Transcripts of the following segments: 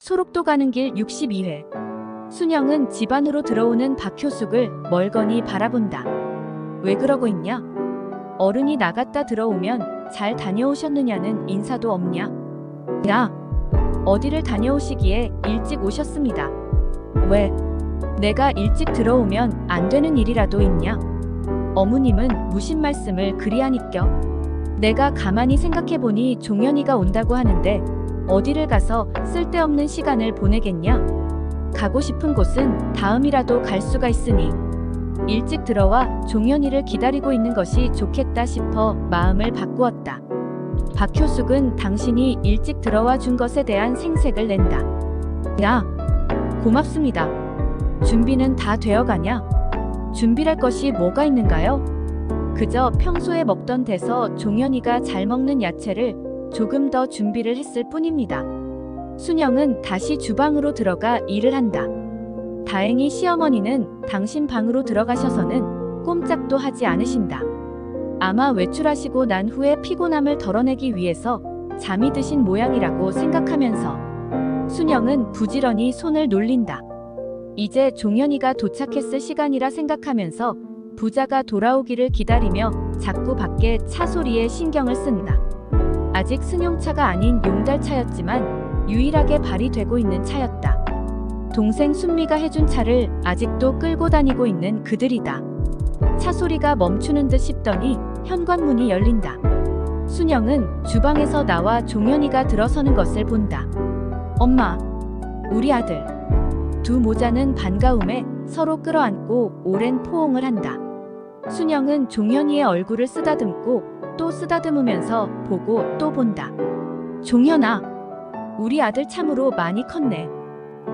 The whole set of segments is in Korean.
소록도 가는 길 62회. 순영은 집 안으로 들어오는 박효숙을 멀거니 바라본다. 왜 그러고 있냐? 어른이 나갔다 들어오면 잘 다녀오셨느냐는 인사도 없냐? 야, 어디를 다녀오시기에 일찍 오셨습니다. 왜? 내가 일찍 들어오면 안 되는 일이라도 있냐? 어머님은 무슨 말씀을 그리 하니껴? 내가 가만히 생각해보니 종현이가 온다고 하는데 어디를 가서 쓸데없는 시간을 보내겠냐? 가고 싶은 곳은 다음이라도 갈 수가 있으니 일찍 들어와 종현이를 기다리고 있는 것이 좋겠다 싶어 마음을 바꾸었다. 박효숙은 당신이 일찍 들어와 준 것에 대한 생색을 낸다. 야, 고맙습니다. 준비는 다 되어가냐? 준비할 것이 뭐가 있는가요? 그저 평소에 먹던 데서 종현이가 잘 먹는 야채를 조금 더 준비를 했을 뿐입니다. 순영은 다시 주방으로 들어가 일을 한다. 다행히 시어머니는 당신 방으로 들어가셔서는 꼼짝도 하지 않으신다. 아마 외출하시고 난 후에 피곤함을 덜어내기 위해서 잠이 드신 모양이라고 생각하면서 순영은 부지런히 손을 놀린다. 이제 종현이가 도착했을 시간이라 생각하면서 부자가 돌아오기를 기다리며 자꾸 밖에 차 소리에 신경을 쓴다. 아직 승용차가 아닌 용달차였지만 유일하게 발휘되고 있는 차였다. 동생 순미가 해준 차를 아직도 끌고 다니고 있는 그들이다. 차 소리가 멈추는 듯 싶더니 현관문이 열린다. 순영은 주방에서 나와 종현이가 들어서는 것을 본다. 엄마, 우리 아들. 두 모자는 반가움에 서로 끌어안고 오랜 포옹을 한다. 순영은 종현이의 얼굴을 쓰다듬고 또 쓰다듬으면서 보고 또 본다. 종현아, 우리 아들 참으로 많이 컸네.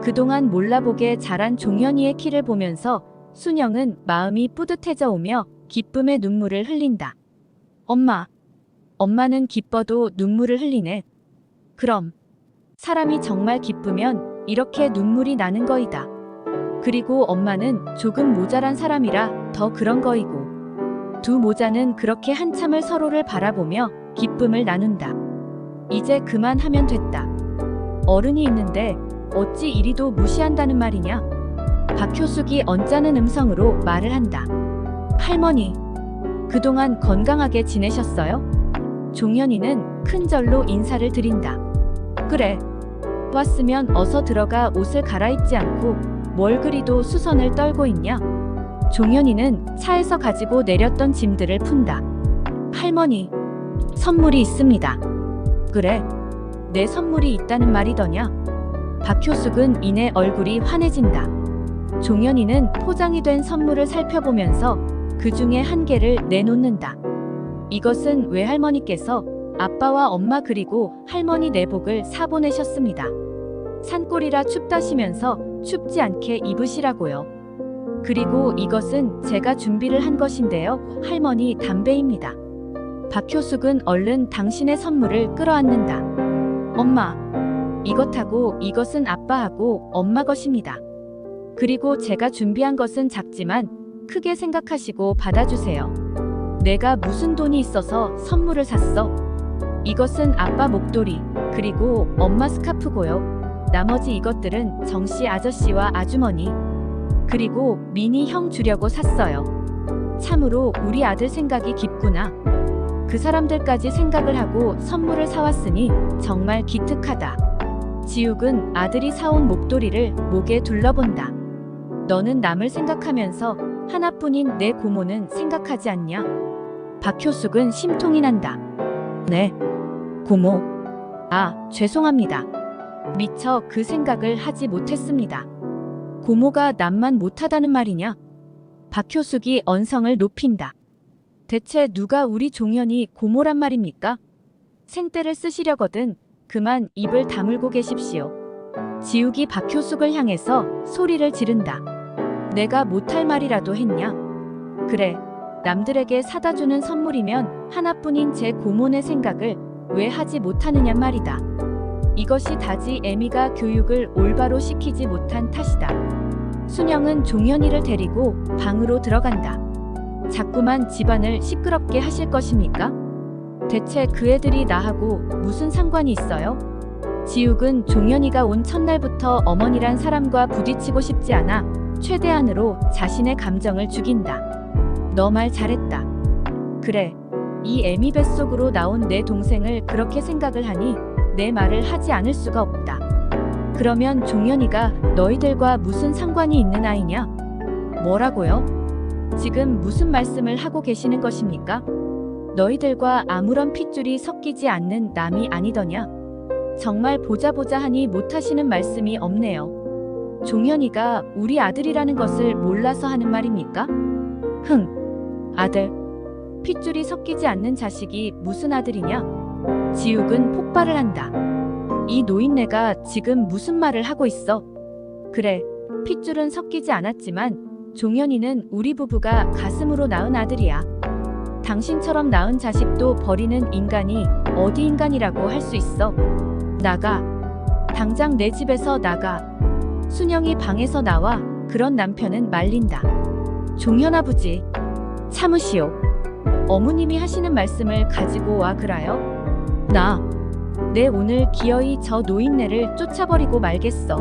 그동안 몰라보게 자란 종현이의 키를 보면서 순영은 마음이 뿌듯해져 오며 기쁨의 눈물을 흘린다. 엄마는 기뻐도 눈물을 흘리네. 그럼 사람이 정말 기쁘면 이렇게 눈물이 나는 거이다. 그리고 엄마는 조금 모자란 사람이라 더 그런 거이고. 두 모자는 그렇게 한참을 서로를 바라보며 기쁨을 나눈다. 이제 그만하면 됐다. 어른이 있는데 어찌 이리도 무시한다는 말이냐? 박효숙이 언짢은 음성으로 말을 한다. 할머니, 그동안 건강하게 지내셨어요? 종현이는 큰절로 인사를 드린다. 그래, 왔으면 어서 들어가 옷을 갈아입지 않고 뭘 그리도 수선을 떨고 있냐? 종현이는 차에서 가지고 내렸던 짐들을 푼다. 할머니, 선물이 있습니다. 그래, 내 선물이 있다는 말이더냐? 박효숙은 이내 얼굴이 환해진다. 종현이는 포장이 된 선물을 살펴보면서 그 중에 한 개를 내놓는다. 이것은 외할머니께서 아빠와 엄마 그리고 할머니 내복을 사보내셨습니다. 산골이라 춥다시면서 춥지 않게 입으시라고요. 그리고 이것은 제가 준비를 한 것인데요. 할머니 담배입니다. 박효숙은 얼른 당신의 선물을 끌어안는다. 엄마, 이것하고 이것은 아빠하고 엄마 것입니다. 그리고 제가 준비한 것은 작지만 크게 생각하시고 받아주세요. 내가 무슨 돈이 있어서 선물을 샀어? 이것은 아빠 목도리, 그리고 엄마 스카프고요. 나머지 이것들은 정씨 아저씨와 아주머니, 그리고 미니 형 주려고 샀어요. 참으로 우리 아들 생각이 깊구나. 그 사람들까지 생각을 하고 선물을 사왔으니 정말 기특하다. 지욱은 아들이 사온 목도리를 목에 둘러본다. 너는 남을 생각하면서 하나뿐인 내 고모는 생각하지 않냐? 박효숙은 심통이 난다. 네, 고모. 아, 죄송합니다. 미처 그 생각을 하지 못했습니다. 고모가 남만 못하다는 말이냐? 박효숙이 언성을 높인다. 대체 누가 우리 종현이 고모란 말입니까? 생떼를 쓰시려거든 그만 입을 다물고 계십시오. 지욱이 박효숙을 향해서 소리를 지른다. 내가 못할 말이라도 했냐? 그래, 남들에게 사다 주는 선물이면 하나뿐인 제 고모네 생각을 왜 하지 못하느냐 말이다. 이것이 다지 애미가 교육을 올바로 시키지 못한 탓이다. 순영은 종현이를 데리고 방으로 들어간다. 자꾸만 집안을 시끄럽게 하실 것입니까? 대체 그 애들이 나하고 무슨 상관이 있어요? 지욱은 종현이가 온 첫날부터 어머니란 사람과 부딪히고 싶지 않아 최대한으로 자신의 감정을 죽인다. 너 말 잘했다. 그래, 이 애미 뱃속으로 나온 내 동생을 그렇게 생각을 하니 내 말을 하지 않을 수가 없다. 그러면 종현이가 너희들과 무슨 상관이 있는 아이냐? 뭐라고요? 지금 무슨 말씀을 하고 계시는 것입니까? 너희들과 아무런 핏줄이 섞이지 않는 남이 아니더냐? 정말 보자 하니 못하시는 말씀이 없네요. 종현이가 우리 아들이라는 것을 몰라서 하는 말입니까? 아들. 핏줄이 섞이지 않는 자식이 무슨 아들이냐? 지욱은 폭발을 한다. 이 노인네가 지금 무슨 말을 하고 있어? 그래, 핏줄은 섞이지 않았지만 종현이는 우리 부부가 가슴으로 낳은 아들이야. 당신처럼 낳은 자식도 버리는 인간이 어디 인간이라고 할 수 있어? 나가. 당장 내 집에서 나가. 순영이 방에서 나와. 그런 남편은 말린다. 종현 아버지, 참으시오. 어머님이 하시는 말씀을 가지고 와 그라요? 내 오늘 기어이 저 노인네를 쫓아버리고 말겠어.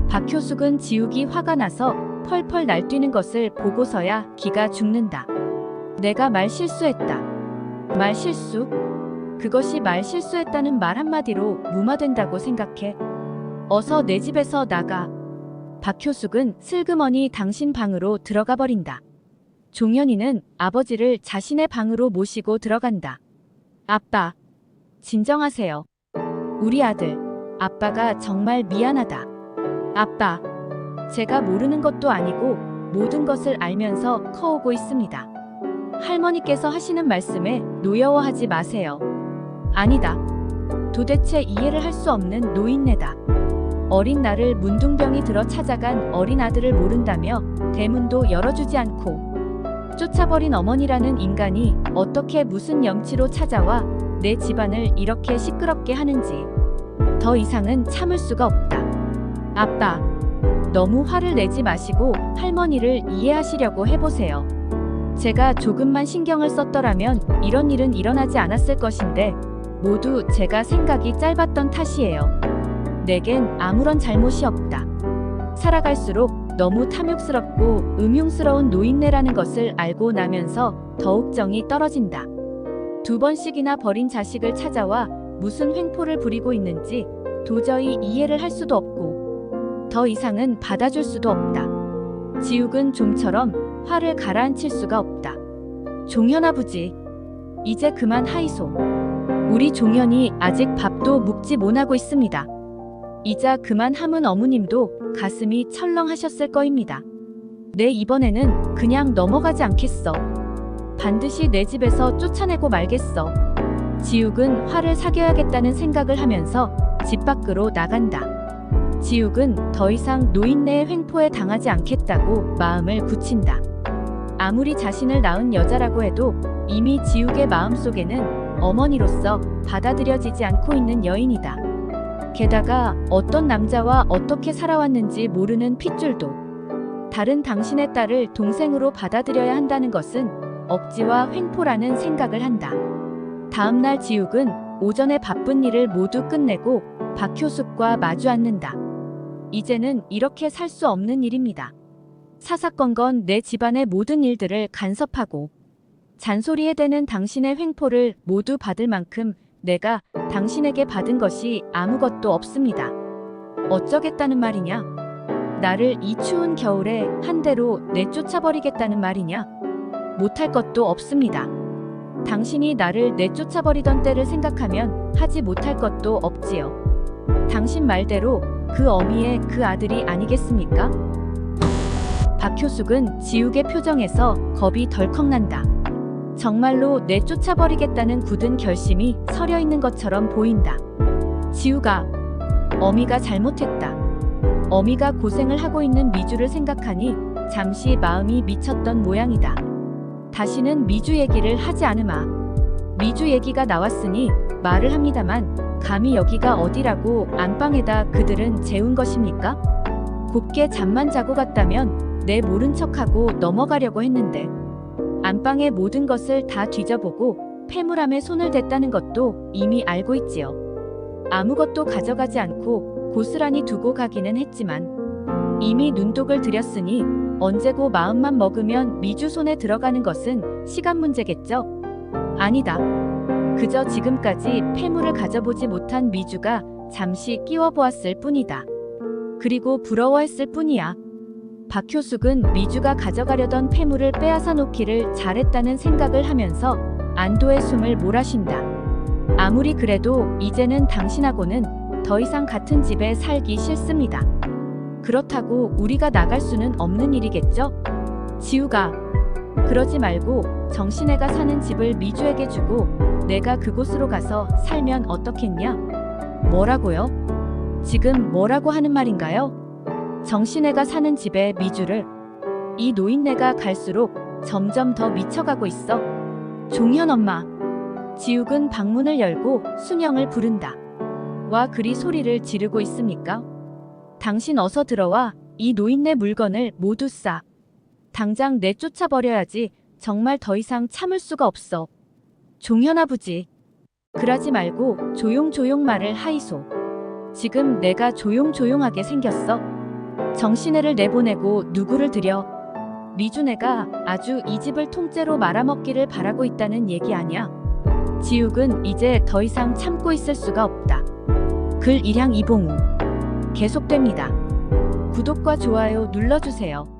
박효숙은 지욱이 화가 나서 펄펄 날뛰는 것을 보고서야 기가 죽는다. 내가 말 실수했다. 말 실수? 그것이 말 실수했다는 말 한마디로 무마된다고 생각해. 어서 내 집에서 나가. 박효숙은 슬그머니 당신 방으로 들어가 버린다. 종현이는 아버지를 자신의 방으로 모시고 들어간다. 아빠, 진정하세요. 우리 아들, 아빠가 정말 미안하다. 아빠, 제가 모르는 것도 아니고 모든 것을 알면서 커오고 있습니다. 할머니께서 하시는 말씀에 노여워하지 마세요. 아니다. 도대체 이해를 할 수 없는 노인네다. 어린 나를 문둥병이 들어 찾아간 어린 아들을 모른다며 대문도 열어주지 않고 쫓아버린 어머니라는 인간이 어떻게 무슨 염치로 찾아와 내 집안을 이렇게 시끄럽게 하는지 더 이상은 참을 수가 없다. 아빠, 너무 화를 내지 마시고 할머니를 이해하시려고 해보세요. 제가 조금만 신경을 썼더라면 이런 일은 일어나지 않았을 것인데 모두 제가 생각이 짧았던 탓이에요. 내겐 아무런 잘못이 없다. 살아갈수록 너무 탐욕스럽고 음흉스러운 노인네라는 것을 알고 나면서 더욱 정이 떨어진다. 2번씩이나 버린 자식을 찾아와 무슨 횡포를 부리고 있는지 도저히 이해를 할 수도 없고 더 이상은 받아줄 수도 없다. 지욱은 좀처럼 화를 가라앉힐 수가 없다. 종현 아버지, 이제 그만 하이소. 우리 종현이 아직 밥도 묵지 못하고 있습니다. 이자 그만 함은 어머님도 가슴이 철렁하셨을 거입니다. 내 이번에는 그냥 넘어가지 않겠어. 반드시 내 집에서 쫓아내고 말겠어. 지욱은 화를 사겨야겠다는 생각을 하면서 집 밖으로 나간다. 지욱은 더 이상 노인네의 횡포에 당하지 않겠다고 마음을 굳힌다. 아무리 자신을 낳은 여자라고 해도 이미 지욱의 마음속에는 어머니로서 받아들여지지 않고 있는 여인이다. 게다가 어떤 남자와 어떻게 살아왔는지 모르는 핏줄도 다른 당신의 딸을 동생으로 받아들여야 한다는 것은 억지와 횡포라는 생각을 한다. 다음날 지욱은 오전에 바쁜 일을 모두 끝내고 박효숙과 마주 앉는다. 이제는 이렇게 살 수 없는 일입니다. 사사건건 내 집안의 모든 일들을 간섭하고 잔소리에 대는 당신의 횡포를 모두 받을 만큼 내가 당신에게 받은 것이 아무것도 없습니다. 어쩌겠다는 말이냐? 나를 이 추운 겨울에 한 대로 내쫓아버리겠다는 말이냐? 못할 것도 없습니다. 당신이 나를 내쫓아버리던 때를 생각하면 하지 못할 것도 없지요. 당신 말대로 그 어미의 그 아들이 아니겠습니까? 박효숙은 지욱의 표정에서 겁이 덜컥 난다. 정말로 내쫓아버리겠다는 굳은 결심이 서려 있는 것처럼 보인다. 지우가, 어미가 잘못했다. 어미가 고생을 하고 있는 미주를 생각하니 잠시 마음이 미쳤던 모양이다. 다시는 미주 얘기를 하지 않으마. 미주 얘기가 나왔으니 말을 합니다만 감히 여기가 어디라고 안방에다 그들은 재운 것입니까? 곱게 잠만 자고 갔다면 내 모른 척하고 넘어가려고 했는데 안방의 모든 것을 다 뒤져보고 폐물함에 손을 댔다는 것도 이미 알고 있지요. 아무것도 가져가지 않고 고스란히 두고 가기는 했지만 이미 눈독을 들였으니 언제고 마음만 먹으면 미주 손에 들어가는 것은 시간 문제겠죠? 아니다. 그저 지금까지 폐물을 가져보지 못한 미주가 잠시 끼워보았을 뿐이다. 그리고 부러워했을 뿐이야. 박효숙은 미주가 가져가려던 폐물을 빼앗아 놓기를 잘했다는 생각을 하면서 안도의 숨을 몰아쉰다. 아무리 그래도 이제는 당신하고는 더 이상 같은 집에 살기 싫습니다. 그렇다고 우리가 나갈 수는 없는 일이겠죠? 지우가 그러지 말고 정신애가 사는 집을 미주에게 주고 내가 그곳으로 가서 살면 어떻겠냐? 뭐라고요? 지금 뭐라고 하는 말인가요? 정신애가 사는 집에 미주를? 이 노인네가 갈수록 점점 더 미쳐가고 있어. 종현 엄마. 지욱은 방문을 열고 순영을 부른다. 와 그리 소리를 지르고 있습니까? 당신 어서 들어와. 이 노인네 물건을 모두 싸. 당장 내쫓아버려야지. 정말 더 이상 참을 수가 없어. 종현 아버지. 그러지 말고 조용조용 말을 하이소. 지금 내가 조용조용하게 생겼어? 정신애를 내보내고 누구를 들여? 미주네가 아주 이 집을 통째로 말아먹기를 바라고 있다는 얘기 아냐? 지욱은 이제 더 이상 참고 있을 수가 없다. 글 일향 이봉우. 계속됩니다. 구독과 좋아요 눌러주세요.